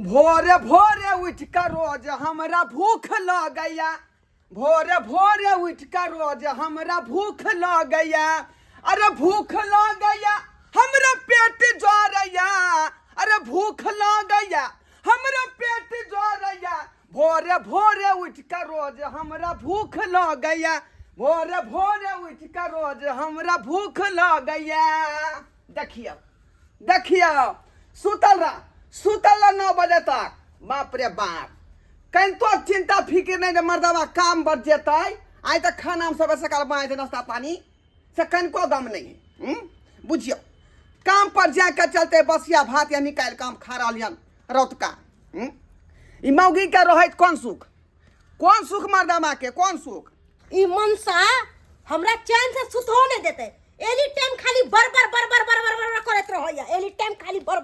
भोरे भोरे उठ कर रोज हमरा भूख लगैया। भोरे भोरे उठ कर रोज हमरा भूख लगैया। अरे भूख लगैया हमरा पेट जोरैया। अरे भूख लगैया हमरा पेट जोरैया। भोरे भोरे उठ कर रोज हमरा भूख लगैया। भोरे भोरे उठ कर रोज हमरा भूख लगैया। देखियो देखियो सुतल 9 बजे तक। बाप रे बाप कहीं तो चिंता फिक्र नहीं जे मर्दवा काम बढ़ जेता। आइ तक खाना हम सब सकाल बनाए नाश्ता पानी से कनको दम नहीं है। बुझियो काम पर जाके चलते बसिया भात या निकाल काम खा रहा रौतका। ई मौगी के रहत कौन सुख मर्दवा के कौन सुख। ई मनसा हमरा चैन से सुतो नहीं देते। एनी टाइम खाली बर करत रहैया। एनी टाइम खाली बर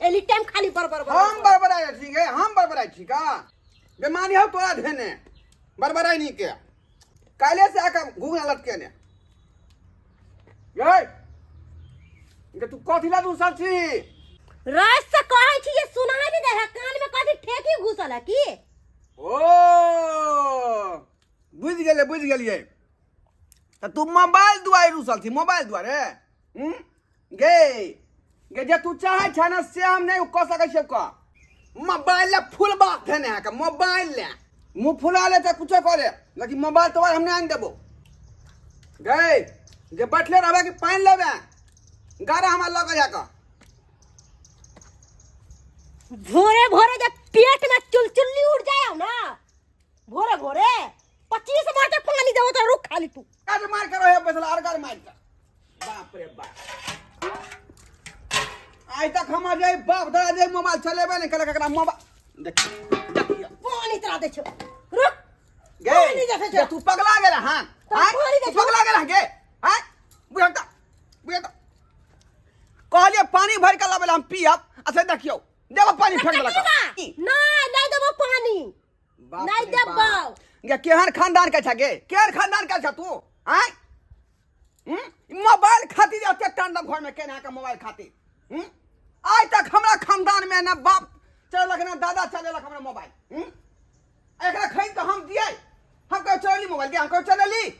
एनी टाइम खाली बर हम बरबराई छी गे। हम बरबराई छी का बेमारी हो तोरा धेने बरबराई नहीं के काले से आके घूंघना लटके ने ये तू कथी ला दूसर छी। रात से कहै छी ये सुनाई नहीं दे है। कान में कथी ठेकी घुसल है की। ओ बुझ गेलिए तो तू मोबाइल दुआरे रुसल थी। मोबाइल दुआरे गे जे तू चाहे छ ना से हम नहीं कह सकै छी। का मोबाइल ले फुल बात देने है का मोबाइल ले मुंह फुला ले तो कुछ करे लेकिन मोबाइल तो हम नहीं देबो। गे जे बैठले रहबे कि पानी लेबे गारा हमरा लग जा का। भोरे भोरे जब पेट में चुलचुल्ली उड़ जाए ना भोरे भोरे 25 मार तक पानी देवो तो रुक खाली तू काट मार कर रहे बैठल अरगर मार का। बाप रे बाप आज तक हम जे बाप दादा जे मोबाइल चलेबे नहीं करे ककरा मोबाइल देखियो पानी तरा दे छो रुक गे तू पगला गेला। हां तू पगला गेला गे। हां बुझता कहले पानी भर के लाबे हम पियब। अच्छा देखियो देबो पानी फेंक देलक नहीं देबो पानी नहीं देबो। गे केहन खानदान के छ गे केहन खानदान के छ तू। हैं मोबाइल खातिर ओते टांडम घर में केना के मोबाइल खातिर। आज तक हमरा खानदान में ना बाप चलक ना दादा चलेलक हमरा मोबाइल। एकरा खरीद के हम दिए हम कह चली मोबाइल के हम कह चलेली।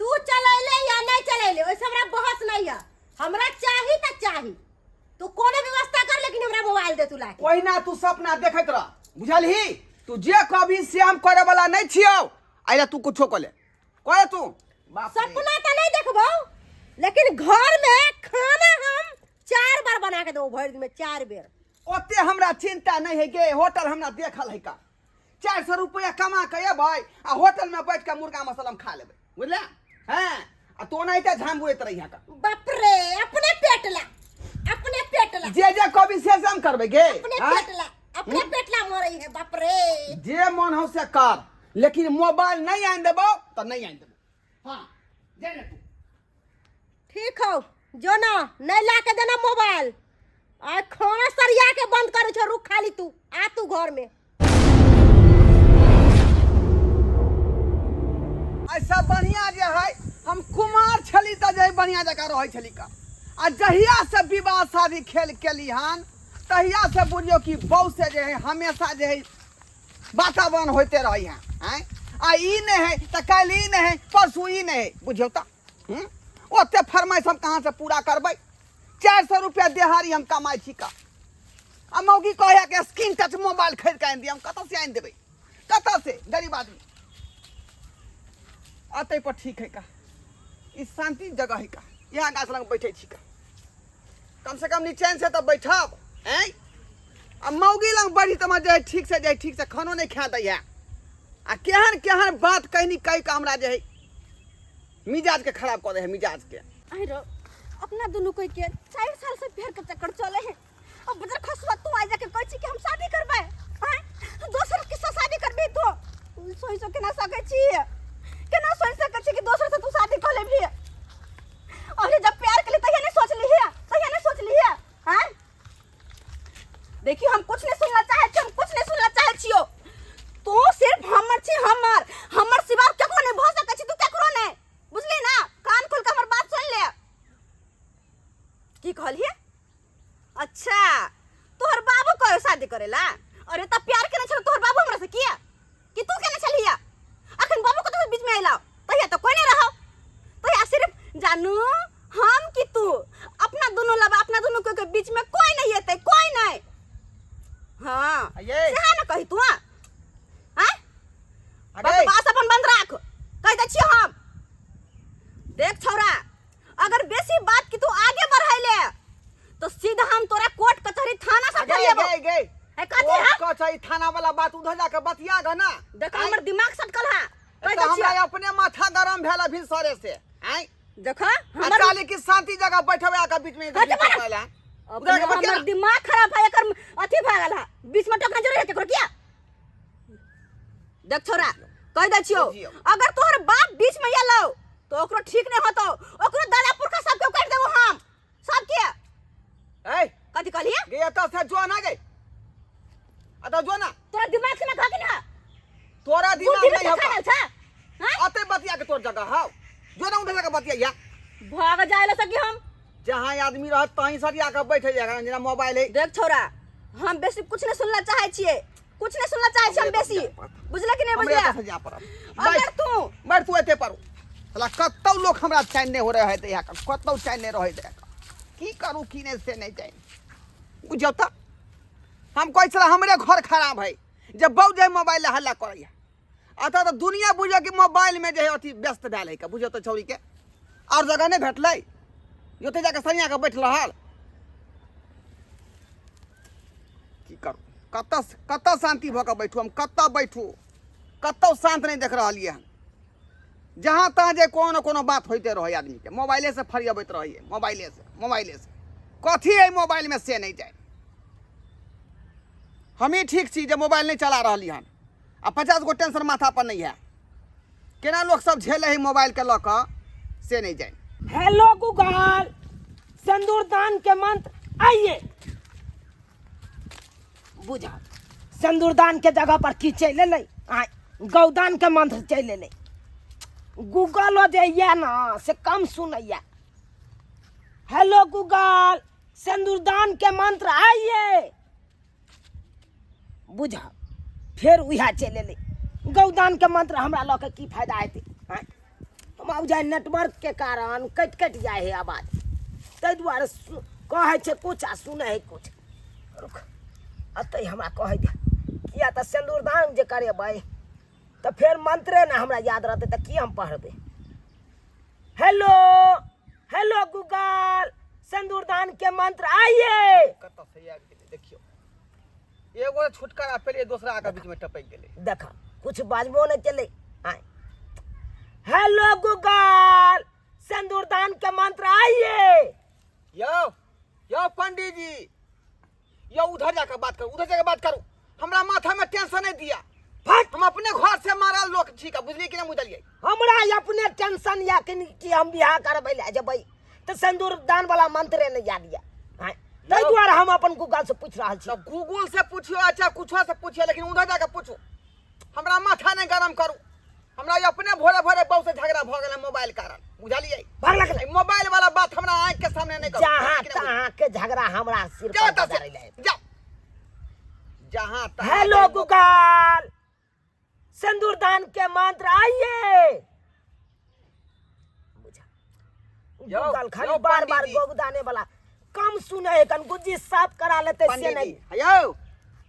तू चलेले या नहीं चलेले ओसे हमरा बहस नहीं है। हमरा चाही त चाही तू कोनो व्यवस्था कर लेकिन हमरा मोबाइल दे तू लाके। कोई ना तू सपना देखत रह बुझलही। तू जे कभी से हम करे वाला नहीं छियो आइला तू कुछो कले कहे तू सपना त नहीं देखबो लेकिन घर में खाना हम 4 बार बना के देबो भर दिन में 4 बेर। ओते हमरा चिंता नहीं है गे। होटल हमरा देखल है का 400 रुपया कमा के भाई आ होटल में बैठ के मुर्गा मसलम खा लेबे बुझले। हैं आ तो नहीं त झाम बुएत रही का। बाप रे अपने पेटला जे कभी से हम करबे गे। अपने पेटला मरई है। बाप रे जे मन हो से कर लेकिन मोबाइल नहीं आन देबो तो नहीं आन देबो। हां जाने तू ठीक हो जो ना नहीं ला के देना मोबाइल। आ खाना सरिया के बंद कर छ रुक खाली तू आ तू घर में। ऐसा बढ़िया जे है हम कुमार छली त जे बढ़िया जगह रहै छली का। आ जहिया से विवाह शादी खेल केली हन तहिया से बुझियो कि बहु से जे है हमेशा जे है वातावरण होते रही है। आ ई नहीं है त कल ई नहीं है परसों ई नहीं है बुझियो त। ओते फरमाइश हम कहाँ से पूरा करबै। 400 रुपया देहारी हम कमाई छी का। आ मौगी कहे के स्क्रीन टच मोबाइल खरीद के आन दिया हम कत से आन देबै कत से गरीब आदमी आते पर ठीक है का। ई शांति जगह है का यहाँ गाछ लग बैठे छी का कम से कम नीचे से तो बैठब। हैं आ मौगी लग बढ़ी तमा जे ठीक से खानो नहीं खा दै है। आ केहन बात कहनी कह के हमरा जे है मिजाज के खराब कर दे है मिजाज के। आई रो अपना दोनों कोई के 4 साल से प्यार के चक्कर चले है। अब बदर खसवा तू आ जाके कहै छी कि हम शादी करबै। हैं दोसर के साथ शादी करबे तो सोई सो के ना सकै छी केना सोच सकै छी कि दोसर से तू शादी कर लेबी। और जब प्यार के लिए तहिया नहीं सोच ली है। हैं देखियो हम कुछ नहीं सुनना चाहे छियो। तू सिर्फ हमर छी हमर सिवा केकरो नहीं भ सकै छी। तू केकरो नहीं बुझली ना। कान खोल के हमर बात सुन ले। की कहलिए अच्छा तोहर बाबू शादी करेला अरे त प्यार केना छल तोहर बाबू हमरा से किया कि तू केना छलिया अखन बाबू को तो बीच में आइला तहिया तो कोई नहीं रहो तहिया सिर्फ जानू हम कि तू अपना दोनों लबा अपना दोनों के बीच में कोई नहीं हेतै कोई नहीं हां ये सेहा ना कही तू हां अरे बस अपन बंद राख कह दै छी हम देख छौरा अगर बेसी बात की तू आगे बढ़ाइले तो सीधा हम तोरा कोर्ट कचहरी थाना से फरियाबो गए है कथि है कचहरी थाना वाला बात उधर जाके बतिया ग ना देख हमर दिमाग सटकल है कह तो दै हमरा छी अपने माथा गरम भेला फिर सरे से आई देखा हमर काली की शांति जगह बैठवे के बीच में हट पहला अपने हमर दिमाग खराब है एकर अथी भ गेल है बीच में टकना जरूर है केकरो किया देख छोरा कह दै छियो अगर तोहर बाप बीच में आलो तो ओकरो ठीक नहीं होतो ओकरो दादा पुरखा सब के काट देबो हम सब के ए कथि कहलिए गया तो से जो ना गई अत जो ना तोरा दिमाग से ना खा के ना तोरा दिमाग नहीं है है हां अते बतिया के तोर जगह हां जो ना उधर के बतिया भाग जाए सकी हम जहां आदमी रहत तहीं सरिया के बैठे जाएगा जेना मोबाइल है देख छोरा हम बेसी कुछ नहीं सुनना चाहे छिए कुछ नहीं सुनना चाहे छी हम बेसी बुझले कि नहीं बुझले अगर तू बैठ तू एते परो साला कत्तौ लोग हमरा चैन नहीं हो रहे है यहाँ का कत्तौ चैन नहीं रहे दे की करू की नहीं से नहीं चैन बुझौ त हम कोई चला हमरे घर खराब है जब बहु जाए मोबाइल हल्ला करैया अतः तो दुनिया बुझे कि मोबाइल में जो है अथी व्यस्त भेल है बुझो तो छौरी के और जगह नहीं भेटलै जोते जाके सनिया के बैठ रहल की करू कत्ता शांति भ के बैठू हम कत्ता बैठू कत्तो शांत नहीं देख रही है जहाँ तहाँ जे कोनो बात होते रहे आदमी के मोबाइले से फरियाबैत रहिए मोबाइले से कथी है मोबाइल में से नहीं जाए हम ही ठीक छी जे मोबाइल नहीं चला रही हन आ 50 गो टेंशन माथा पर नहीं है केना लोग सब झेले है मोबाइल के लक से नहीं जाए हेलो गूगल सिंदूर दान के मंत्र आइए बुझा सिंदूर दान के जगह पर की चल गौदान के मंत्र चल गूगल जे ये ना से कम सुनैया हेलो गूगल सिंदूर दान के मंत्र आइए बुझा फिर उहा चल गौदान के मंत्र हमरा लऽ के की फायदा हेतै हम आब जाए नेटवर्क के कारण कट जाए है आवाज ताहि दुआरे कहे छै कुछ आ सुने है कुछ रुक अतै हमरा कहे दे किया तऽ सिंदूर दान जे करेबै तो फिर मंत्रे ना हमरा याद रहते तो की हम पढ़बे हेलो हेलो गूगल सिंदूर दान के मंत्र आइए कत्ता से देखियो एगो छुटकारा पहले दूसरा आके बीच में टपक गेले देखा कुछ बाजबो नहीं चले आए हेलो गूगल सिंदूर दान के मंत्र आइए यो पंडित जी यो उधर जाकर बात करो हमरा माथा में टेंशन नहीं दिया हम अपने घर से मारल लोग छी का बुझली कि नहीं बुझलिए हमरा अपने टेंशन या कि हम बियाह करबै ले जबै तो सिंदूर दान वाला मंत्र नहीं याद या ताहि दुआरे हम अपन गूगल से पूछ रहल छी गूगल से पूछियो अच्छा कुछो से पूछियो लेकिन उधर जाकर पूछो हमरा माथा नहीं गरम करू हमरा अपने भोरे बहु से झगड़ा भ गेल मोबाइल कारण बुझलिए भाग लगले मोबाइल वाला बात हमरा आंख के सामने नहीं करू जहां तहां के झगड़ा हमरा सिर पर बजारै ले जा जहां तहां हेलो गूगल सिंदूर दान के मंत्र आइए गूगल खाली बार गोगदाने वाला कम सुने है कन गुज्जी साफ करा लेते से नहीं यो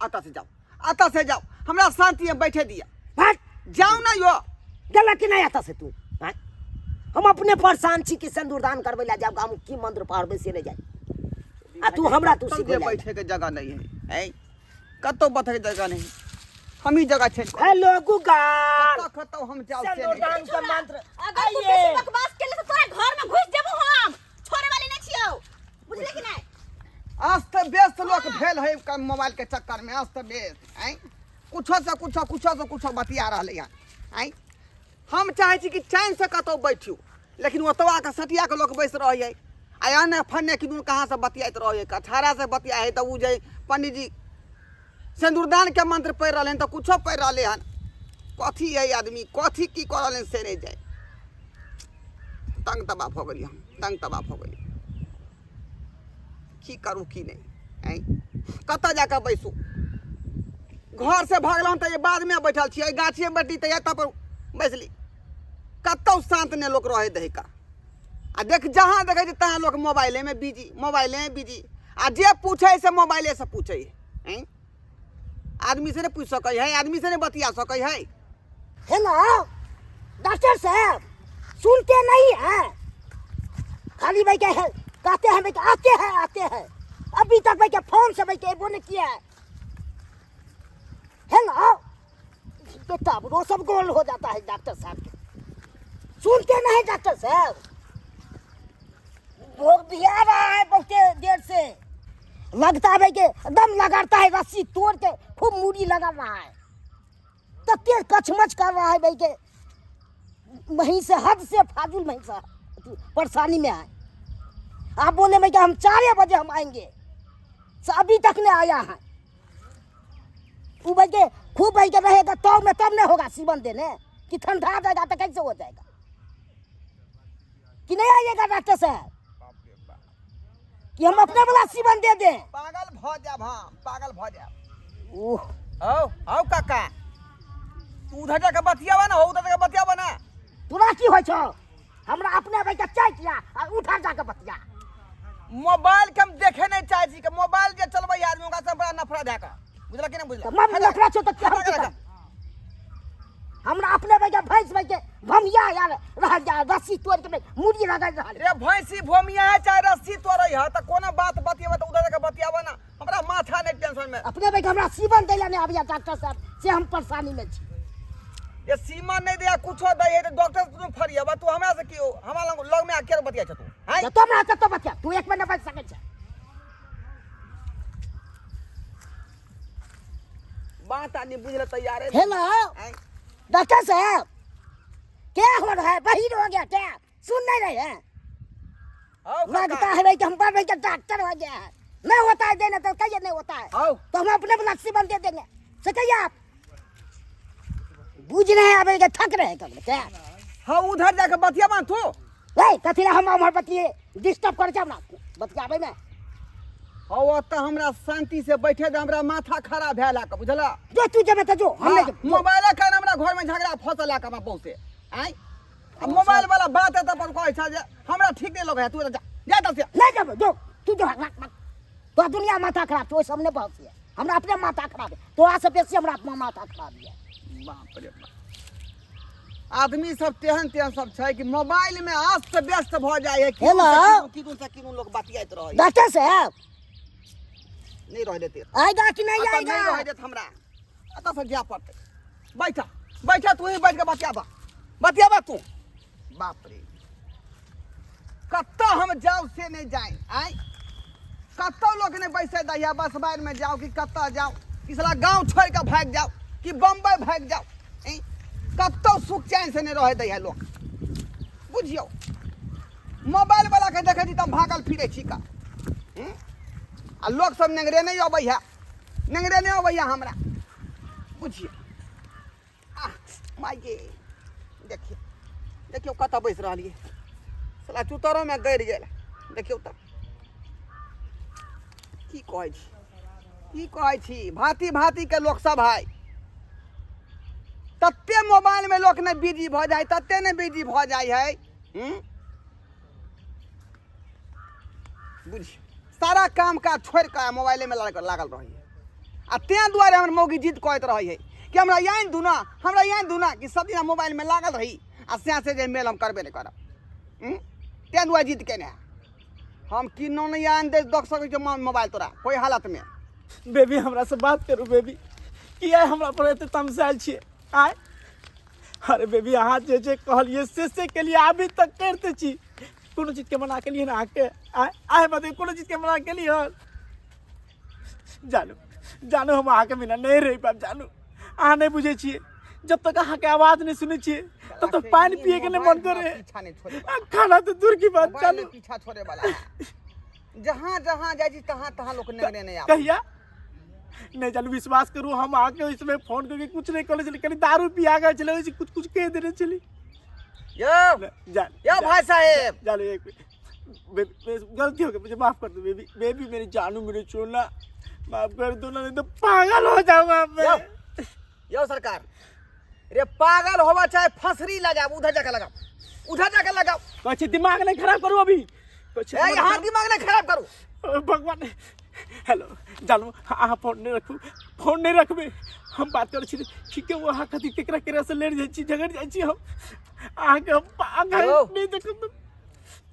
आता से जाओ हमरा शांति में बैठे दिया हट जाओ ना यो गला कि नहीं आता से तू हम अपने परेशान छी कि सिंदूर दान करबै ला जाब हम की मंत्र पढ़बै से नहीं जाए आ तू हमरा तू सीधे बैठे के जगह नहीं है कतो बैठे के जगह नहीं हम ही जगह छे हेलो गूगल कतो हम जाओ सिंदूर दान के मंत्र अगर तू बेसी बकवास केले तो तोरा घर में घुस जेबो हम छोड़े वाली नहीं छियो बुझले कि नहीं अस्त व्यस्त लोग भेल है मोबाइल के चक्कर में अस्त व्यस्त हैं कुछो से कुछो बतिया रहले हैं हम चाहे छी कि चैन से कतो बैठियो लेकिन ओतवा के सटिया के लोग बैस रही है आया ने फन्ने किदुन कहाँ से बतियात रहे कछारा से बतिया है तो उ जे पंडित जी सिंदूरदान के मंत्र पढ़ रहे हैं तो कुछो पढ़ रहे हैं कथी है आदमी कथी की कर रहे से नहीं जाए तंग तबाह हो गई हम तंग तबाह हो गई की करूँ की नहीं कतऽ जाकर बैसू घर से भागलहुँ तऽ ये बाद में बैठल छियै गाछिए बैठी तऽ एतऽ पर बैसली कतौ शांत ने लोक रहे दही का आ देख जहाँ देखे छै तहाँ लोक मोबाइले में बिजी आ जे पूछे से मोबाइले से पूछे है आदमी से नहीं पूछ सके है आदमी से नहीं बतिया सके है। हेलो डॉक्टर साहब सुनते नहीं है खाली भाई क्या है कहते हैं भाई आते हैं अभी तक भाई क्या फोन से भाई क्या वो नहीं किया है। हेलो बेटा वो सब गोल हो जाता है डॉक्टर साहब के सुनते नहीं डॉक्टर साहब भोग दिया रहा है बहुत देर से लगता है भाई के दम लगाता है रस्सी तोड़ के खूब मूड़ी लगा रहा है तो तेज कचमच कर रहा है भाई के वहीं से हद से फाजुल वहीं से परेशानी में आए आप बोले भाई कि हम 4 बजे हम आएंगे अभी तक नहीं आया है वो भाई के खूब भाई के रहेगा तो में तब नहीं होगा सीवन देने कि ठंडा जाएगा तो कैसे हो जाएगा कि नहीं आइएगा डॉक्टर साहब कि हम अपने वाला सीवन दे दें पागल भ जाब हम पागल भ जाब ओह आओ काका तू उधर जाके बतियावा ना हो उधर जाके बतियावा ना तोरा की होइ छौ हमरा अपने भाई के चाय किया और उठा जाके बतिया मोबाइल के हम देखे नहीं चाहे छी कि मोबाइल जे चलबै आदमी ओकरा से बड़ा नफरत है का बुझला कि नहीं बुझला तो मैं लफड़ा छो तो क्या होगा हमरा अपने भाई के भैंस भाई के भमिया यार रह जा रस्सी तोड़ के मुड़ी लगा रहा रे भैंसी भोमिया है चाहे रस्सी तोड़ै है त कोनो बात बतियावा त उधर जाके बतियावा ना हमरा माथा नहीं टेंशन में अपने भाई के हमरा सीवन दैला नहीं आबिया डॉक्टर साहब से हम परेशानी में छी ये सीमा नहीं दिया कुछो दे है तो डॉक्टर तू फरियाबा तू हमरा से की हमरा लग में आके बतिया छ तू हैं तो हमरा तो बतिया तू एक महीना बच सके छ बात आनी बुझले तैयार है हेलो डॉक्टर साहब क्या हो रहा है बहिर हो गया क्या सुन नहीं रहे हैं लगता है भाई कि हम पर भाई के डॉक्टर हो गया है नहीं होता है देने तो कहिए नहीं होता है आओ तो हम अपने वाला सीवन दे देंगे से कहिए आप बुझ रहे हैं अब ये थक रहे हैं कब क्या हां उधर जाके बतियाबा तू ए कथिला हम हमर बतिए डिस्टर्ब कर जाब ना बतियाबे में हां त हमरा शांति से बैठे दे हमरा माथा खराब भेला का बुझला जो तू जब तो जो हमने मोबाइल का हमरा घर में झगड़ा फसल का बापू से आई अब मोबाइल वाला बात है त पर कहै छ जे हमरा ठीक नहीं लगे तू जा जा त से ले जब जो तू जो तो दुनिया माथा खराब तो सामने बहुत है हमरा अपने माथा खराब है तो आ से बेसी हमरा अपना माथा खराब है बाप रे बाप आदमी सब तेहन सब छै कि मोबाइल में अस्त व्यस्त भ जाय है हेलो किनु लोग बतियात रहे डॉक्टर साहब नहीं रह देते आएगा कि नहीं नहीं आएगा रह देत हमरा अत से जा पड़ते बैठा तू ही बैठ के बतियाबा तू बाप रे कत्ता हम जाओ से नहीं जाए आई कत्ता लोग ने बैसे दैया बस बाहर में जाओ कि कत्ता जाओ कि साला गांव छोड़ के भाग जाओ कि बम्बई भाग जाओ कत्तो सुख चैन से नहीं रहे दैया लोग बुझियो मोबाइल वाला के देखे तब भागल फिरे छी का आ लोग सब नेंगरे नहीं अबै हमरा बुझिए माय गे देखियो कतऽ बैस रहलिए साला चुतरो में गड़ गेल देखियो त की कहै छी भांति भांति के लोग सब है तत्ते मोबाइल में लोग ने बिजी भ जाए तत्ते ने बिजी भ जाए है बुझिए सारा काम काज छोड़ के मोबाइले में लागल रही है आ ते दुआरे हमर मौगी जिद कहत रही है कि हमरा यहाँ दूना कि सब दिन मोबाइल में लागल रही आ से जे मेल हम करबे नहीं करब ते दुआरे जिद केने हम किनो नहीं आन दे देख सकै छी मोबाइल तोरा कोई हालत में बेबी हमरा से बात करू बेबी किया हमरा पर एते तमसाइल छिए आय अरे बेबी अहाँ जे कहलिए से के लिए अभी तक करते छी कोनो चीज के मना के लिए ना आके आए बते कोनो चीज के मना के लिए जानू हम आके बिना नहीं रह पाब जानू अहाँ नहीं बुझे छिए जब तक अहाँ के आवाज नहीं सुने छिए तब तक पानी पिए के नहीं मन करे खाना तो दूर की बात जानू पीछा छोड़े वाला जहाँ जाय छी तहाँ लोग नेगरे नहीं आवे कहिया नहीं जानू विश्वास करू हम आके इसमें फोन करके कुछ नहीं कर चली कहीं दारू पिया गए चले कुछ कह देने चली यो भाई साहेब जानो एक गलती हो गई मुझे माफ कर दो बेबी मेरी जानू मेरे चोना माफ कर दो ना, नहीं तो पागल हो जाऊंगा मैं। यो सरकार, रे पागल होवा चाहे फंसरी लगाओ, उधर जाकर लगाओ, उधर जाकर लगाओ। कुछ दिमाग नहीं खराब करो अभी, कुछ यहाँ दिमाग नहीं खराब करो। भगवान। हेलो जानू, हाँ फोन नहीं रखू, फोन नहीं रखबे। हम बात करे छी ठीक है, वो हाँ कथी केकरा केकरा से लेट जाई छी, झगड़ जाई छी हम। आगे हम आगे नहीं देखो।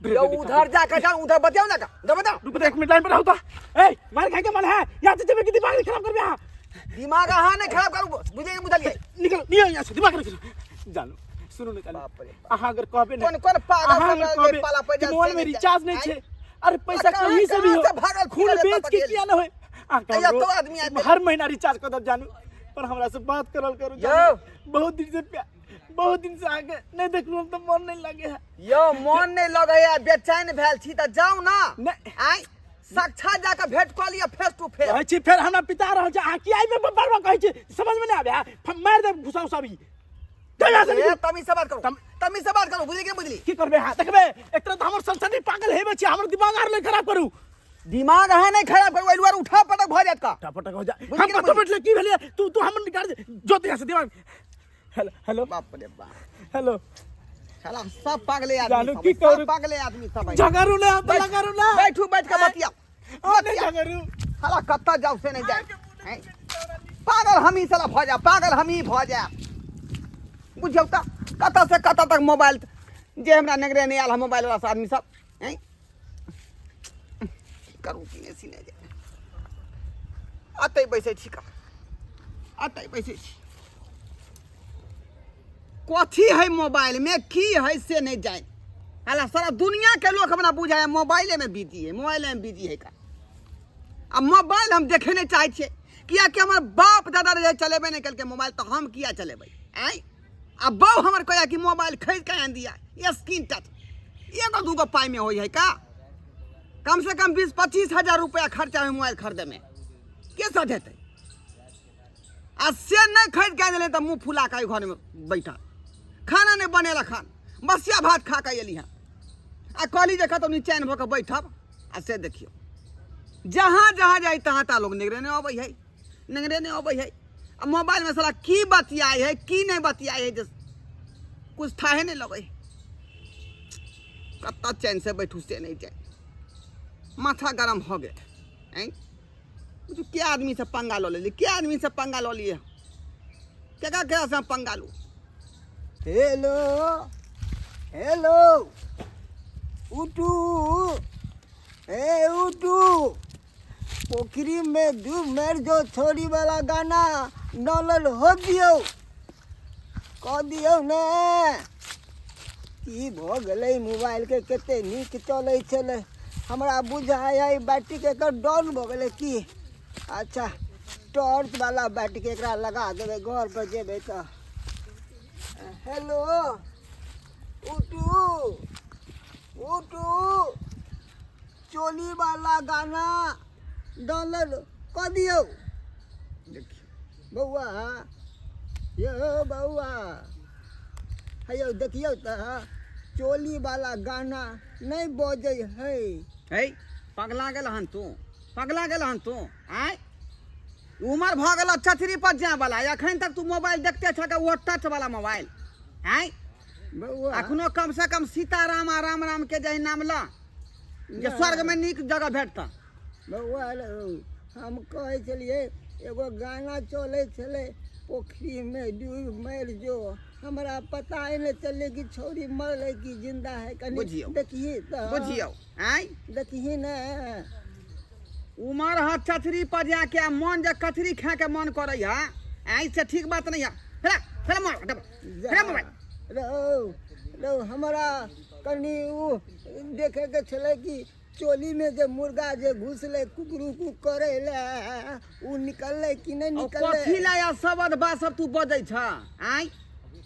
यो उधर जाकर जाओ, उधर बताओ ना का, उधर बताओ। रुक एक मिनट लाइन पर रहो तो। ए मार खाए के मन है या तो जब की दिमाग नहीं खराब कर बे। दिमाग हाँ नहीं खराब करू, बुझे बुझलिए। निकल निकल यहाँ से, दिमाग निकल। जानू सुनो निकल, आहा अगर कहबे ना कौन कौन पागल कहबे पाला पे कि मोबाइल में रिचार्ज नहीं छे, अरे पैसा कहीं से भी हो, खून बेच के किया ना होए। तो आदमी हर महीना रिचार्ज कर दो जानू, पर हमरा से बात करल करो जानू। बहुत दिन से बहुत दिन से आगे नहीं देखलू तो मन नहीं लगे है। यो मन नहीं लगे है, बेचैन भेल छी त जाऊ ना। नहीं आई साक्षात जाकर भेंट कर लिया फेस टू फेस। कहै छी फिर हमरा पिता रह जा आ की आई में बार-बार कहै छी, समझ में नहीं आबे। मार दे घुसा उसा भी। ए तमी से बात करो, तमी से बात करो, बुझली के बुझली। की करबे? हां देखबे, एक तरह हमर संसदी पागल हेबे छी, हमर दिमाग आर नहीं खराब करू। दिमाग है नहीं खराब करू, एलुआर उठा पटक भ जात का। टपटक हो जा। हम पत्थर बैठले की भेले, तू हमर निकाल दे जोत यहां से दिमाग। हेलो हेलो बाप रे बाप, हेलो साला सब पागले जानू आदमी की सब, करू? सब पागले आदमी सब है। झगड़ू ले हम लगारू ना, बैठू बैठ के बतिया। नहीं झगड़ू। साला कत्ता जाऊ से नहीं जाए। हैं? पागल हम ही साला भ जा, पागल हम ही भ जा। बुझियो त कत्ता से कत्ता तक मोबाइल जे हमरा नगरे नहीं आल मोबाइल वाला आदमी सब। हैं? करू कि नहीं सीने जाए। अतै बैसे छी का, अतै बैसे छी। कथी है मोबाइल में, की है से नहीं जाए। हाला सारा दुनिया के लोग हमरा बुझा है मोबाइले में बिजी है, मोबाइल में बिजी है का। अब मोबाइल हम देखे नहीं चाहे छे, किया कि हमारे बाप दादा रहे चलेबे नहीं कल के मोबाइल, तो हम किया चलेबे। आई अब बहु हमर कहे कि मोबाइल खरीद के आन दिया, ये स्क्रीन टच एगो दूगो पाई में होई है का। कम से कम 20-25 हजार रुपया खर्चा है मोबाइल खरीदे में, के सधेते। आ से नहीं खरीद के आने तो मुँह फुला के घर में बैठा, खाना नहीं बनेला, खान बसिया भात खा के एली। आ कहली जे कतौ चैन भऽ के बैठब। आ से देखियो जहाँ जहाँ जाए तहाँ ता लोग निगरे नहीं अबै है, निगरे नहीं अबै है। अब मोबाइल में साला की बतियाए है की नहीं बतियाए है, जे कुछ थाहे नहीं लगे। कत्ता चैन से बैठू से नहीं जाए, माथा गरम हो गए। हैं तो क्या आदमी से पंगा लो ले, क्या आदमी से पंगा लो लिए, क्या से पंगा लू। हेलो हेलो उठू, ए उठू, पोखरी में डूब मर जो छोरी वाला गाना डाउनलोड हो दियो, कह दियो ने। की भ गेलै मोबाइल के कते नीक चलै छलै, हमरा बुझाय है बैटरी के एकर डाउन भ गेलै की। अच्छा टॉर्च वाला बैटरी के एकरा लगा देबै, घर पर जेबै तऽ। हेलो उठू उठू, चोली वाला गाना डाउनलोड कर दियो। बउआ यो बउआ, हेयो देखियो तो चोली वाला गाना नहीं बजे है। है पगला गेल हन तू, पगला गेल हन तू। आय उमर भ गेल 6 पर जाए वाला, अखन तक तू मोबाइल देखते छ, वो टच वाला मोबाइल। आय बउआ अखनो कम से कम सीताराम आ राम राम के जाहि नाम ला, जे स्वर्ग में नीक जगह भेटता। बउआ हम कहे छलिए एगो गाना चले छले, पोखरी में डूब मर जो, हमरा पता ही नहीं चले कि छोरी मरले कि जिंदा है। कनी बुझियो, देखिए तो बुझियो। आय देखिए ना, उमर ह 6 पर जाके मन जे कथरी खा के मन करे है। आय से ठीक बात नहीं है। फेरा फेरा मार हटब, फेरा मोबाइल रो हमरा कनी उ देखे के छले कि चोली में जे मुर्गा जे घुसले कुकरू कु करे ले, उ निकलले कि नहीं निकलले। कथी ला या शब्द बात सब तू बजै छ। आय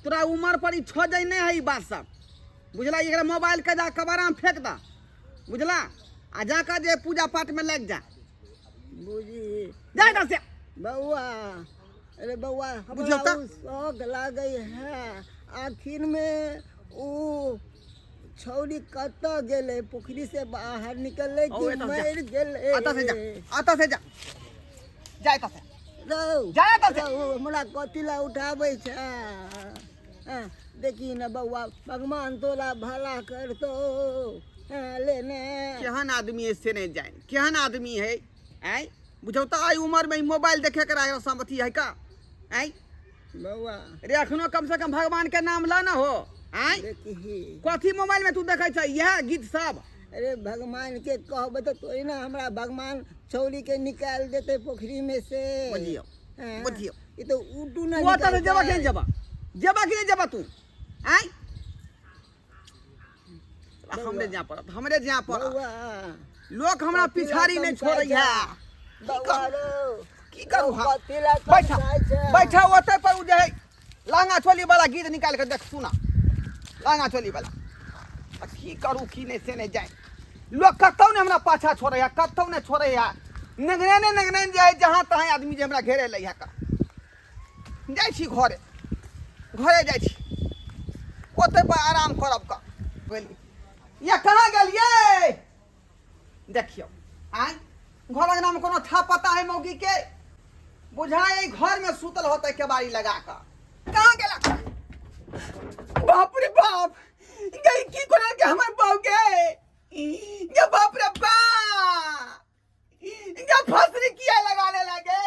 तोरा उमर पर छोजै नहीं है ई बात सब, बुझला। एकरा मोबाइल के जा कबारा में फेंक दा, बुझला। आ जाकर जे पूजा पाठ में लग जा, बुझी जा इधर से। बउआ, अरे बउआ बुझियो हमरा त। उ शौक लागे है। आखिर में उ छौरी कत गेले, पोखरी से बाहर निकले कि मर गेले। आता से जा, आता से जा। जाए तो से रौ जाए तो से रौ हमरा कथी ला उठाबै छै देखी न बौआ भगवान तोरा भला करतो लेने केहन आदमी है से नहीं जाए केहन आदमी है आई बुझौ तो आई उम्र में मोबाइल देखे कर समति है का आई बौआ रे अखनो कम से कम भगवान के नाम ला ना हो आई देखी कथी मोबाइल में तू देखे छ यह गीत सब अरे भगवान के कहबै तो तोरी ना हमरा भगवान छौरी के निकाल देते पोखरी में से बुझियो हाँ, बुझियो ये तो उठू ना वो तो जबा के निकालतै। जबा जबा के जबा तू आई हमरे जा पड़त हमरे जा पड़त बौआ लोग हमरा पिछाड़ी नहीं छोड़ैया बौआ रौ की करू हम कथी ला बैठा समझाइ छै? बैठा ओते पर उ जे है लांगा चोली वाला गीत निकाल के देख सुना लांगा चोली वाला अब की करू की नहीं से नहीं जाए लोग कतौ ने हमरा पाछा छोड़ैया कतौ ने छोड़ैया नगने जाए जहाँ तहाँ आदमी जे हमरा घेरे लैया का जाइ छी घरे घरे जाइ छी ओते पर आराम करब का बोली ये कहाँ गेलिए देखियो आय घर अंगना में कोनो था पता है मौगी के बुझाए घर में सुतल होते केबाड़ी लगा कर कहाँ गेला बाप रे बाप गई की कोना के हमर बाऊ के बाप रे बाप ये फसरी किया लगाने लगे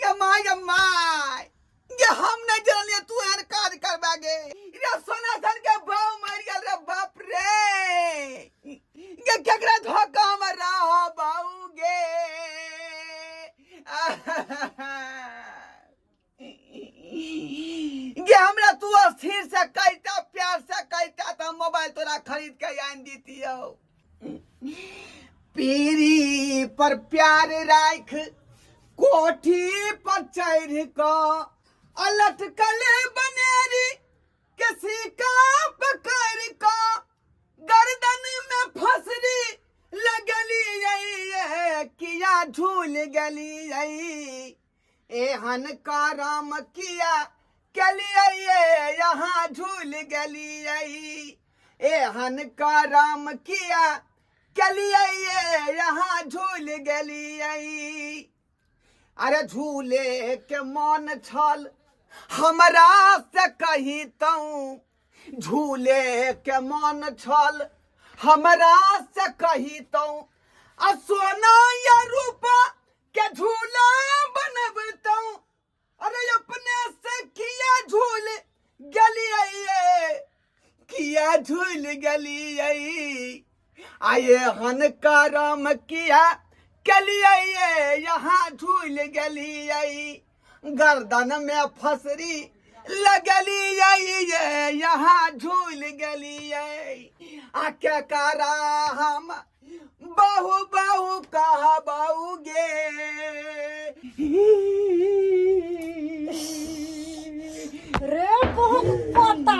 ये माय ये हम नहीं जानलिए तू एहन काज करबागे रे सोना सन के बाऊ मर गेल रे बाप रे ये केकरा धोखा में रहो बाऊ गे ये हमरा तू स्थिर से कहता प्यार से कहता तो मोबाइल तोरा खरीद के आन दीती हो पीरी पर प्यार राख कोठी पर चढ़ को अलट कले बनेरी किसी का पकड़ को गर्दन में फसरी लगली यही किया झूल गली यही एहन करम किया कलिए यहाँ झूल गली यही एहन करम किया कलिए यहाँ झूल गली यही अरे झूले के मन छल हमरा से कही तऊ झूले के मन छल हमरा से कही तऊ आ सोना या रूपा के झूला बनबतऊ अरे अपने से किया झूल गलिए किया झूल गलिए आये हन करम किया कलिए यहाँ झूल गलिए गर्दन में फसरी लगलिए यहाँ झूल गलिए आके करा हम बहु बहु कहा बहु गे रे बहुत पता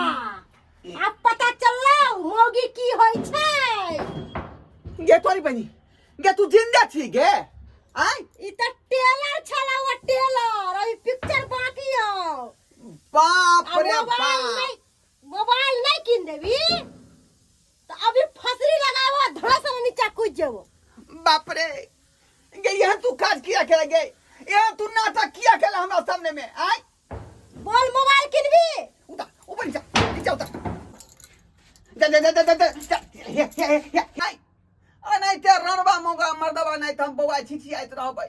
अब पता चलला मौगी की होय छै गे तोरी बनी गे तू जिंदा छी गे आय ई त टेलर छला वो टेलर अभी पिक्चर बाकी हो बाप रे मोबाइल नहीं किन देबी तो अभी फसरी लगावो धड़ा से नीचे कूद जेबो बाप रे गे यहाँ तू काज किया करे गे यहाँ तू नाटक किया करे हमरा सामने में आय बोल मोबाइल किनबी उठा ऊपर जा नीचे उतर नहीं नहीं ते रणबा मोगा मर्दबा नहीं तो हम बौआ छिछी आइत रहबै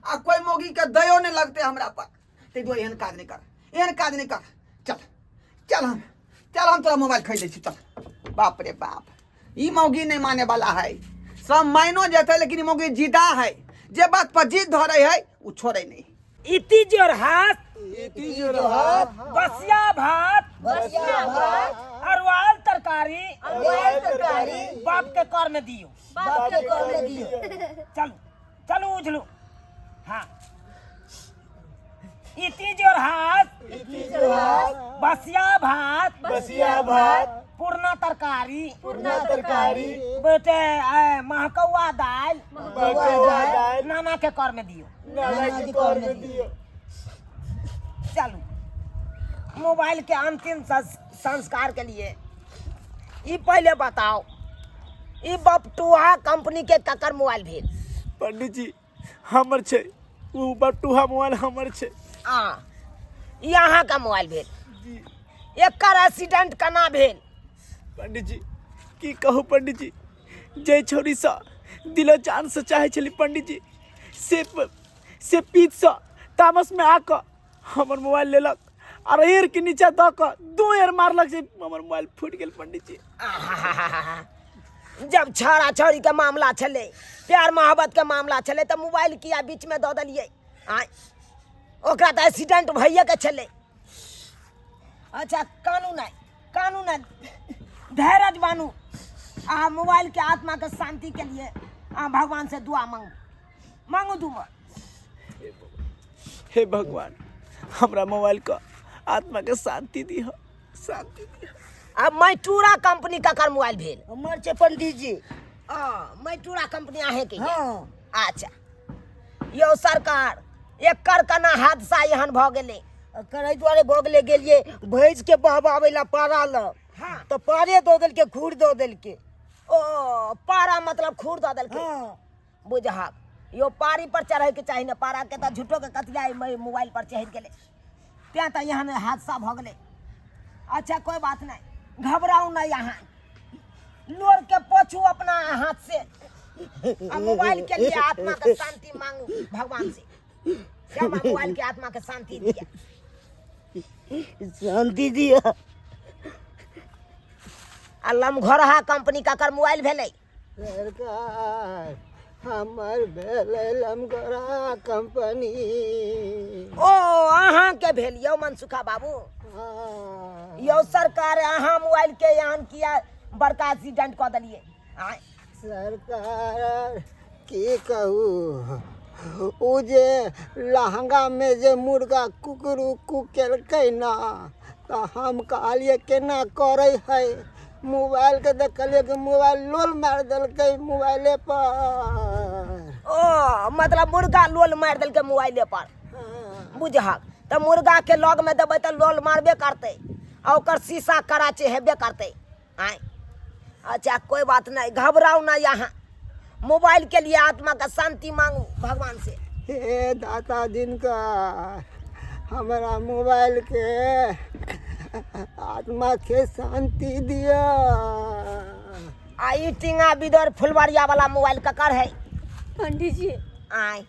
आ कोई मोगी के दयो नहीं लगते हमरा पर ते दो एहन काज नहीं कर चल हम तोरा मोबाइल खरीद दै छी चल बाप रे बाप ई मौगी नहीं माने वाला है सब मायनो जेते लेकिन ई मौगी जिदा है जे बात पर जिद धरे है उ छोड़े नहीं इति जोर हाथ इति जोर हाथ बसिया भात अरवाल तरकारी बाप के कर में दियो चलो उछलो हाँ इति जोर हाथ बसिया भात पूर्णा तरकारी बेटे महकौआ दाल नाना के कर में दियो चलो मोबाइल के अंतिम संस्कार के लिए ये पहले बताओ ये बपटुहा कंपनी के ककर मोबाइल भेल पंडित जी हमर छै उ बटुहा मोबाइल हमर छै यहाँ का मोबाइल भेल एकर एक्सीडेंट केना भेल पंडित जी की कहू पंडित जी जय छोरी सा दिलो जान से चाहे छली पंडित जी से पीठ सा तामस में आकर हमर मोबाइल लेलक और एयर के नीचे द के 2 एयर मारलक से हमर मोबाइल फूट गेल पंडित जी। जब छौड़ा छौड़ी के मामला छले प्यार मोहब्बत के मामला छले तो मोबाइल किया बीच में दऽ देलिए ओकरा तो एक्सीडेंट भइए के छले। अच्छा कानून है धैर्य बानू मोबाइल के आत्मा के शांति के लिए भगवान से दुआ मांगू दुआ। हे भगवान हमरा मोबाइल का आत्मा के शांति दी अब मैटूरा कंपनी का कर मोबाइल भेल हमर छै पंडित जी। मैटूरा कंपनी आहे के हाँ। अच्छा यो सरकार एकर केना हादसा एहन भऽ गेलै करे दुआरे भऽ गेले गेलिए भैंस के बहबावे ला पारा ल हाँ। तो पारे दो देल के खूर दो देल के ओ पारा मतलब खूर दऽ देलकै बुझहक यो पारी पर चढ़े के चाही ने पारा के तो झूठो के कतिया मोबाइल पर चढ़ गेले त्या तो यहाँ हादसा भऽ गेलै। अच्छा कोई बात नहीं घबराऊ नहीं यहाँ लोर के पोछू अपना हाथ से मोबाइल के लिए आत्मा का शांति मांगू भगवान से क्या मोबाइल के आत्मा का शांति दिया शांति दिया। लमघोरहा कंपनी का कर मोबाइल भेलै सरकार हमर भेलै लमगोरा कंपनी। ओ अहाँ के भेल यौ मनसुखा बाबू यौ सरकार अहाँ मोबाइल के यहाँ किया बड़का एक्सीडेंट कऽ देलिए सरकार की कहू उ जे लहंगा में जे मुर्गा कुकरू केलकै ना तो हम कहलिए केना करे है मोबाइल के देखलिए कि मोबाइल लोल मार देलकै मोबाइले पर। ओ मतलब मुर्गा लोल मार देलकै मोबाइले पर बुझहक तो मुर्गा के लग में देबै तो लोल मारबे करते और ओकर शीशा कराचे हेबे करते अच्छा कोई बात नहीं घबराओ ना यहाँ मोबाइल के लिए आत्मा का शांति मांगू भगवान से। हे दाता जिनका हमारा मोबाइल के आत्मा के शांति दिया। आई टिंगा बिदर फुलवारिया वाला मोबाइल ककर है पंडित जी आय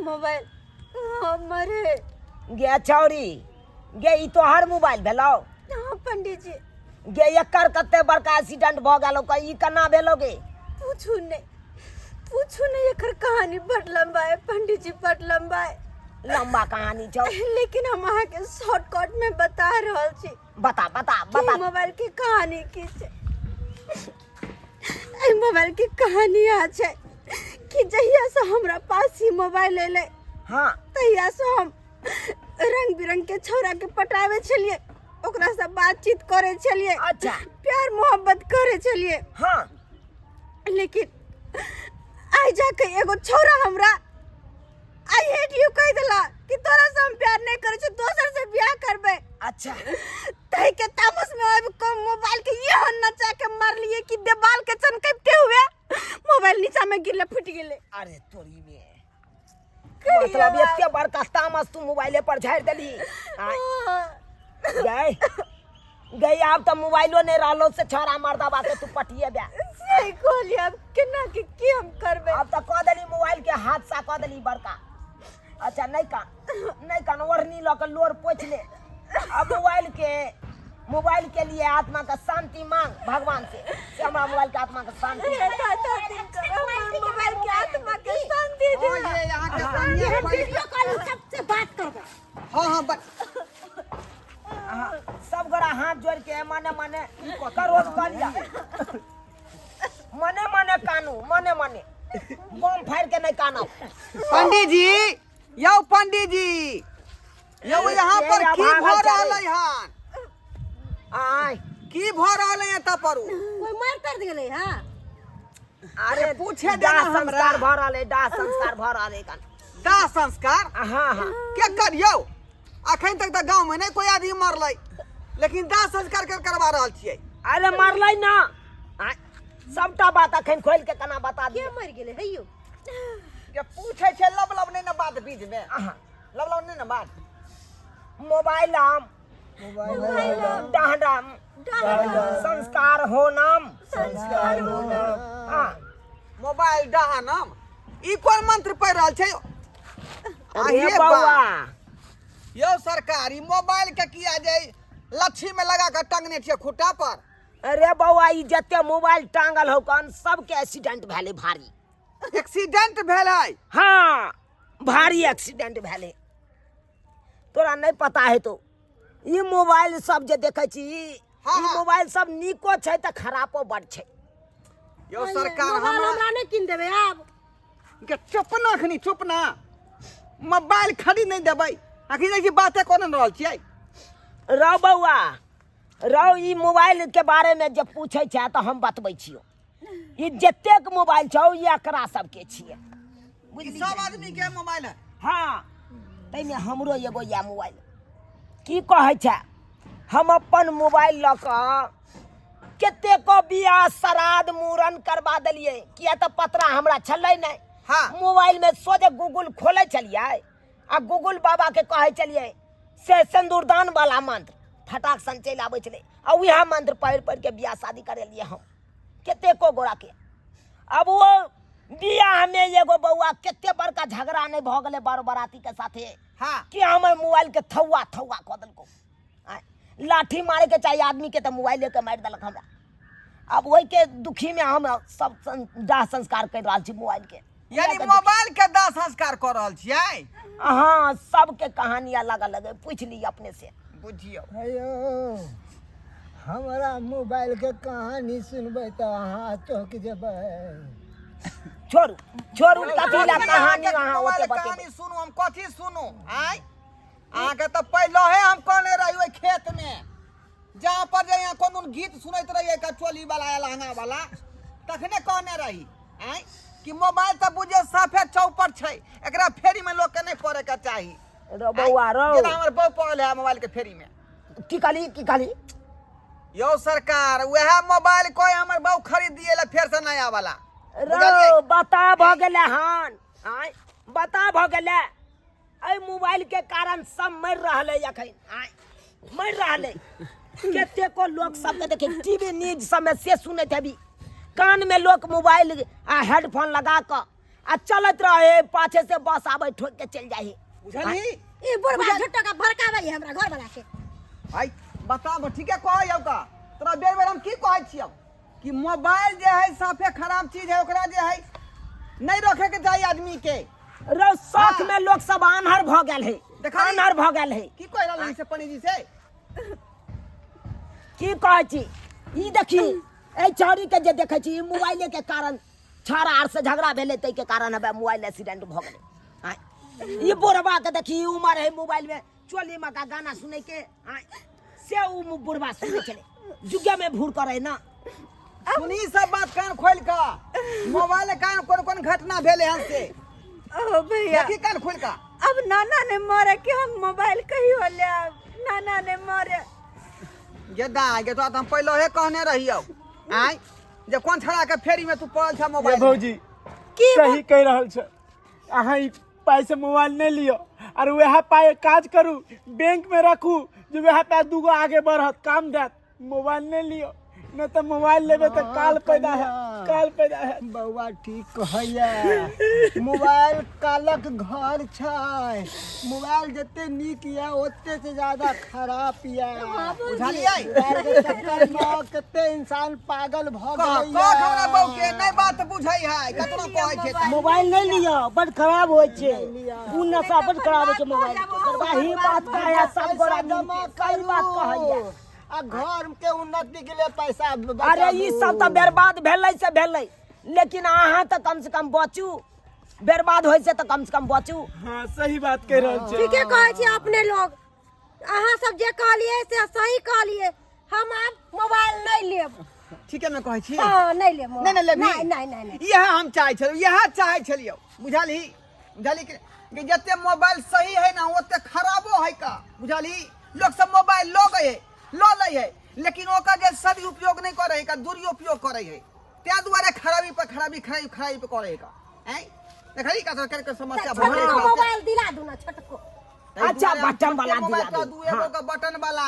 मोबाइल हमारे गे चौड़ी गे ई तोहर मोबाइल भेलौ पंडित जी गे एकर कते बड़का एक्सीडेंट भ गेलौ ई केना भेलौ गे पूछू नहीं एकर कहानी बड़ लंबा है पंडित जी बड़ लंबा है लंबा कहानी छौ लेकिन हम अहाँ के शॉर्टकट में बता रहल छी बता मोबाइल की कहानी की छै मोबाइल की कहानी आ छै कि जहिया से हमरा पास ही मोबाइल एले हाँ तहिया से हम रंग बिरंग के छौरा के पटावे छलिए ओकरा से बातचीत करे छलिए अच्छा प्यार मोहब्बत करे छलिए हाँ लेकिन आई जाके एगो छौरा हमरा आई हेट यू कह देला कि तोरा से हम प्यार नहीं करे छी दोसर से ब्याह करबे। अच्छा तई के तामस में अब को मोबाइल के ये नचा के मार लिए कि देवाल के चनकैते हुए मोबाइल नीचा में गिरले फूट गेले। अरे तोरी में मतलब एते बड़का तामस तू मोबाइले पर झाड़ देली गई अब तो मोबाइलो नहीं रहलो से छोरा मर्दाबा के तू पटिए बे सही कहली अब केना की हम करबे अब तो कह देली मोबाइल के हादसा कह देली बड़का। अच्छा नहीं कान ओढ़नी ल के लोर पोछ ले अब मोबाइल के लिए आत्मा का शांति मांग भगवान से हमारा मोबाइल के आत्मा का शांति मोबाइल के आत्मा के शांति दे ये यहाँ के सामने वीडियो कॉल सबसे बात करबे। हाँ सब गोरा हाथ जोड़ के मने करो कलिया मने कानू मने बम फाड़ के नहीं कानो। पंडित जी यो यहाँ पर की भ रहलै हन आय की भ रहलै है तपरू कोई मार कर गेलै हां अरे पूछे देना हमरा संस्कार भ रहले दाह संस्कार भ रहले कन दाह संस्कार हाँ के करियो अखन तक तो गांव में नहीं कोई आदमी मरलै लेकिन दाह संस्कार करवा रहल छियै। अरे मरलै ना सबटा बात अखन खोल के कना बता के दियो मर गेलै हैयो जे पूछे छे लब लब नहीं ना बात बीच में लब लब नहीं ना बात मोबाइल आम डाहडाम संस्कार होनाम हाँ मोबाइल डहानम ई कौन मंत्र पढ़ रहल छे अरे बउआ यो सरकारी मोबाइल के किया जाए लच्छी में लगा कर टंगने छे खूटा पर अरे बउआ ई जते मोबाइल टांगल हो कन सबके एक्सीडेंट भेले भारी एक्सीडेंट भेल है हाँ भारी एक्सीडेंट भेले तोरा नहीं पता है तो ई मोबाइल सब जे देखे छी हाँ, ई हाँ। मोबाइल सब निको छै त खराबो बड़ छै यो सरकार मोबाइल हमरा हमरा नहीं किन देबे आब के चुपना खनी चुपना मोबाइल खरीद नहीं देबै आखिर देखी बातें कोन रहल छियै रौ बउआ रौ ई मोबाइल के बारे में जब पूछे छै तो हम बतबै छियो ई जतेक मोबाइल छौ ई एकरा सबके छियै ई बुझली सब आदमी के मोबाइल है हाँ तैमे हमरो एगो या मोबाइल की कहै छै हम अपन मोबाइल लऽ कऽ कतेको बियाह श्राद्ध मूड़न करवा देलियै किया तऽ पतरा हमरा छलै नहि हाँ मोबाइल में सोझे गूगल खोले चलिए आ गूगल बाबा के कहे चलिए से सिंदूरदान वाला मंत्र फटाक सन चलि आबै छलै आ वएह मंत्र पढ़ि पढ़ि के बियाह शादी करेलिए हम कतेको गोरा के अब वो बियाह में एगो बउआ कते बड़का झगड़ा नहीं भ गेलै बर बराती के साथे हाँ कि हमर मोबाइल के थौआ थौआ कऽ देलको लाठी मारे के चाहिए आदमी के तो मोबाइल लेके मारि देलक हमरा अब वही के दुखी में हम सब दाह संस्कार कर रहा छी मोबाइल के यानी मोबाइल के दाह संस्कार कर रहल छियै हाँ सबके कहानी अलग अलग है पूछ ली अपने से बुझियो अयो हमारा मोबाइल के कहानी सुनबै तो अहाँ चौक जेबै छोड़ू छोड़ू कथी ला कहानी वहाँ मोबाइल ओते कहानी बतेबै सुनू हम कथी सुनू आय अहाँ के तो पहले है हम कहने रही ओइ खेत में जहाँ पर जे यहाँ कोनो गीत सुनैत रहिए कचोली वाला या लहंगा वाला तखने कहने रही आय कि मोबाइल तो बुझे साफे चौपट छै एकरा फेरी में लोग के नहीं पड़े के चाही रो बउआ रो जेना हमर बहू पड़ल है मोबाइल के फेरी में की कहली यो सरकार वह मोबाइल कोई हमर बहू खरीद दिए ला फेर से नया वाला रो बता भ गेलै हन आय बता भ गेलै एहि मोबाइल के कारण सब मरि रहलै अखन आय मरि रहलै कतेको लोग सबके देखे टीवी न्यूज सब में से सुनैत हेबी कान में लोग मोबाइल आ हेडफोन लगा कऽ आ चलत रहे पाछे से बस आबै ठोक के चल जाइ बुझली ई बुढ़वा झुट्टा का भड़कावे है हमरा घर वाला के भाई बताब ठीके कहै यौ का तोरा बेर बेर हम की कहै छियौ कि मोबाइल जे है साफे खराब चीज है ओकरा जे है नहीं रखे के चाहिए आदमी के रो शौक में लोग सब आन्हर भ गेल है देखा ली? आन्हर भ गेल है की कह रहल से पंडित जी से की कहै छी ई देखी ए चौरी के जे देखै छी मोबाइले के कारण छाड़ा आर से झगड़ा भेलै तै के कारण हबे मोबाइल एक्सीडेंट भ गेलै आय ई बुढ़वा के देखी उमर है मोबाइल में चोली में का गाना सुनै के आय से उ बुढ़वा सुनै छलै जुगे में भूर करे ना सुनी सब बात कान खोल का मोबाइल कान कोन कोन घटना भेले हन से ओ भैया देखी कान खोल का अब नाना ने मारे कि हम मोबाइल कहियो ले नाना ने मारे गेदा गे तो हम पहले हे कहने रहियो आय जे कोन छड़ा के फेरी में तू पड़ल छ ये मोबाइल भौजी की सही कह रहल छ अहाँ ई पाई से मोबाइल नहीं लियो और वह पाई काज करू बैंक में रखू जो वह पाई दूगो आगे बढ़त काम देत मोबाइल नहीं लियो न तो मोबाइल लेबे तो काल पैदा है बउआ ठीक कहैया मोबाइल कालक घर छै मोबाइल जते नीक या ओते से ज्यादा खराब या बुझलियै मोबाइल के चक्कर में कते इंसान पागल भ कह गेलै हमरा बहू के नहीं बात बुझै है कतनो कहै छै मोबाइल नहीं लियो बड़ खराब होय छै उ नशा बड़ खराब होय छै मोबाइल करवाही बात कहया सब गोरा जमा कई बात कहैया आ घर के उन्नति के लिए पैसा अरे ई सब तो बर्बाद भेलै से भेलै लेकिन अहाँ तो कम से कम बचू बर्बाद होय से तो कम से कम बचू हाँ सही बात कह रहल छ ठीके कहै छी अपने लोग अहाँ सब जे कहलिए से सही कहलिए हम अब मोबाइल नहीं लेब ठीके में कहै छी हां नहीं लेब नहीं नहीं लेबी नहीं नहीं नहीं यह हम चाहे छलियो यह चाहे छलियो बुझली बुझली कि जते मोबाइल सही है ना ओते खराबो है का बुझली लोग सब मोबाइल लो लै है लेकिन ओकर जे सदुपयोग नहीं करे है का दुरुपयोग करे है त्या दुआरे खराबी पे खराबी पे करे है का हैं देखली का सरकार के समस्या छोटको भर रही मोबाइल दिला दू ना छोटको। अच्छा, बटन वाला मोबाइल दिला का दे। दू एगो का बटन वाला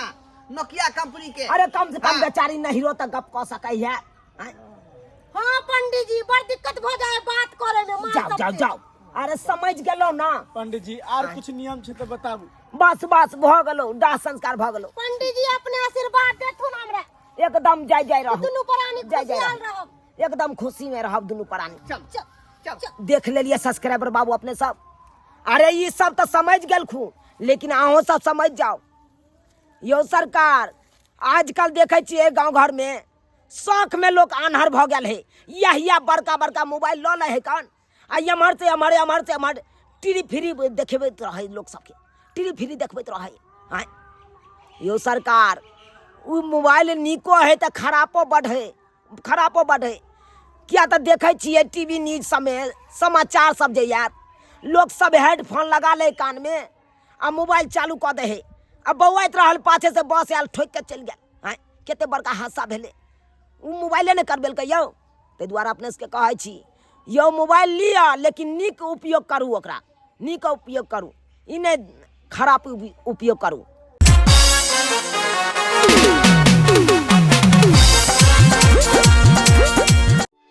नोकिया कंपनी के। अरे कम से कम हाँ। बेचारी नहीं रो तो गप कह सकै है। आय, हाँ पंडित जी बड़ दिक्कत हो जाए बात करे में मार जाओ जाओ सबके। जाओ। अरे समझ गेलो ना। पंडित जी आर कुछ नियम छे तो बताबू। बस बस भ गेलो, दाह संस्कार भ गेलो। पंडित जी अपने आशीर्वाद देथुन हमरा। एकदम जय जय रहो, दुनू प्राणी जय जय खुशहाल रहो, रहब। एकदम खुशी में रहब दुनू प्राणी। चल चल चल देख लेलिए सब्सक्राइबर बाबू अपने सब। अरे ये सब तो समझ गेल खू, लेकिन अहों सब समझ जाओ। यो सरकार आजकल देखे छिए गांव घर में शौक में लोग आन्हर भ गेल है। यहिया बड़का बड़का मोबाइल ल ले है कान आ एम्हर से एम्हर टीवी फ्री देखबैत रहे लोग सबके, टीवी फ्री देखबैत रहे। आय यो सरकार उ मोबाइल निको है तो खराबो बढ़े। क्या तो देखे छिए टीवी न्यूज सब में समाचार सब जे यार लोग सब हेडफोन लगा ले कान में आ मोबाइल चालू कर दे है। अब बौआइत रहल पाछे से बस आयल ठोक के चल गया। आय केते बड़का हादसा भेले। उ मोबाइले ने करबेलकै यौ। ताहि दुआरे अपने सबके कहै छी यौ मोबाइल लिअ लेकिन नीक उपयोग करू, ओकरा नीक उपयोग करू, ई नहीं खराब उपयोग करू।